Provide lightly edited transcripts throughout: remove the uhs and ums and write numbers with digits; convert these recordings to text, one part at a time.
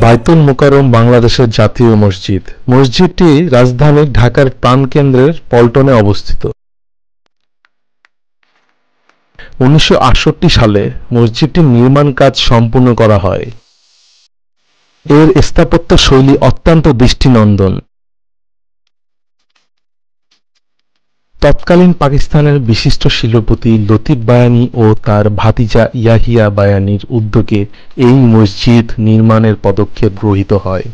বায়তুল মোকাররম বাংলাদেশের জাতীয় মসজিদ। মসজিদটি রাজধানী ঢাকার প্রাণকেন্দ্রের পল্টনে অবস্থিত। 1968 সালে মসজিদটির নির্মাণ কাজ সম্পূর্ণ করা হয়। এর স্থাপত্য শৈলী অত্যন্ত দৃষ্টিনন্দন। তৎকালীন পাকিস্তানের বিশিষ্ট শিল্পপতি লতিফ বায়ানী ও তার ভাতিজা ইয়াহিয়া বায়ানীর উদ্যোগে এই মসজিদ নির্মাণের পদক্ষেপ গৃহীত হয়।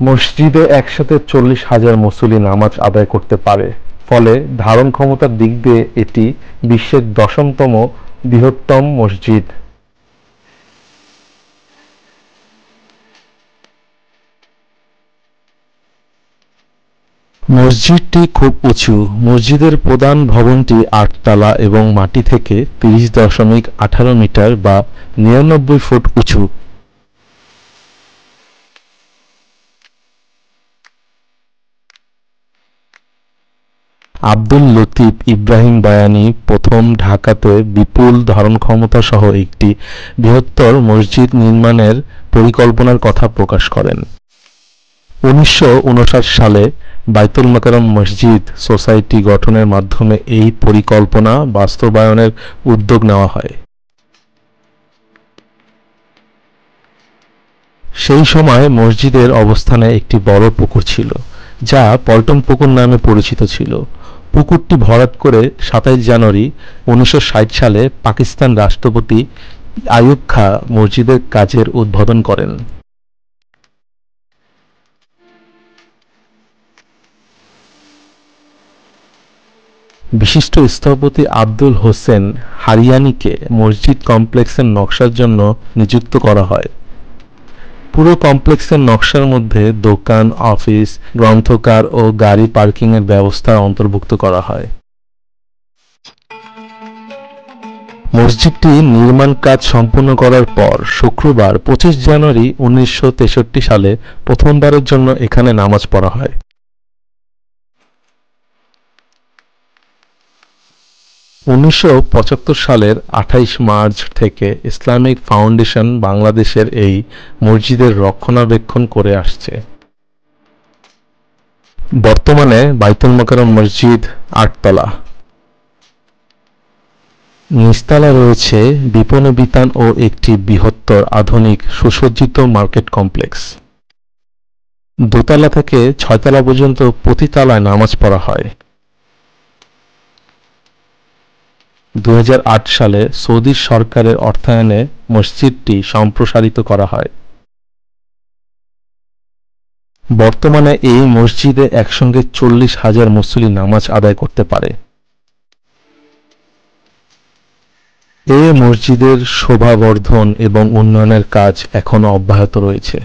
মসজিদে একসাথে 40,000 মুসল্লি নামাজ আদায় করতে পারে, ফলে ধারণ ক্ষমতার দিক দিয়ে এটি বিশ্বের 10তম বৃহত্তম মসজিদ। মসজিদটি খুব উঁচু। মসজিদের প্রধান ভবনটি 8 তলা এবং মাটি থেকে 30.18 মিটার বা 99 ফুট উঁচু। আব্দুল লতিফ ইব্রাহিম বায়ানী প্রথম ঢাকাতে বিপুল ধারণক্ষমতা সহ একটি বৃহত্তর মসজিদ নির্মাণের পরিকল্পনার কথা প্রকাশ করেন। 1959 সালে বায়তুল মোকাররম মসজিদ সোসাইটি গঠনের মাধ্যমে এই পরিকল্পনা বাস্তবায়নের উদ্যোগ নেওয়া হয়। সেই সময় মসজিদের অবস্থানে একটি বড় পুকুর ছিল, যা পল্টন পুকুর নামে পরিচিত ছিল। পুকুরটি ভরাট করে 27 জানুয়ারি 1960 সালে পাকিস্তান রাষ্ট্রপতি আইয়ুব খাঁ মসজিদের কাজের উদ্বোধন করেন। বিশিষ্ট স্থপতি আব্দুল হোসেন হারিয়ানিকে মসজিদ কমপ্লেক্সের নকশার জন্য নিযুক্ত করা হয়। পুরো কমপ্লেক্সের নকশার মধ্যে দোকান, অফিস, গ্রন্থাগার ও গাড়ি পার্কিংয়ের ব্যবস্থা অন্তর্ভুক্ত করা হয়। মসজিদটি নির্মাণ কাজ সম্পূর্ণ করার পর শুক্রবার 25 জানুয়ারি 1963 সালে প্রথমবারের জন্য এখানে নামাজ পড়া হয়। 1975 সালের 28 মার্চ থেকে ইসলামিক ফাউন্ডেশন বাংলাদেশের এই মসজিদের রক্ষণাবেক্ষণ করে আসছে। বর্তমানে বায়তুল মোকাররম মসজিদ 8 তলা। নিচতলা রয়েছে বিপণী বিতান ও একটি বৃহত্তর আধুনিক সুসজ্জিত মার্কেট কমপ্লেক্স। দোতলা থেকে 6 তলা পর্যন্ত প্রতি তলায় নামাজ পড়া হয়। 2008 সালে সৌদি সরকারের অর্থায়নে মসজিদটি সম্প্রসারিত করা হয়। বর্তমানে এই মসজিদে একসঙ্গে 40,000 মুসল্লি নামাজ আদায় করতে পারে। এই মসজিদের শোভাবর্ধন এবং উন্নয়নের কাজ এখনো অব্যাহত রয়েছে।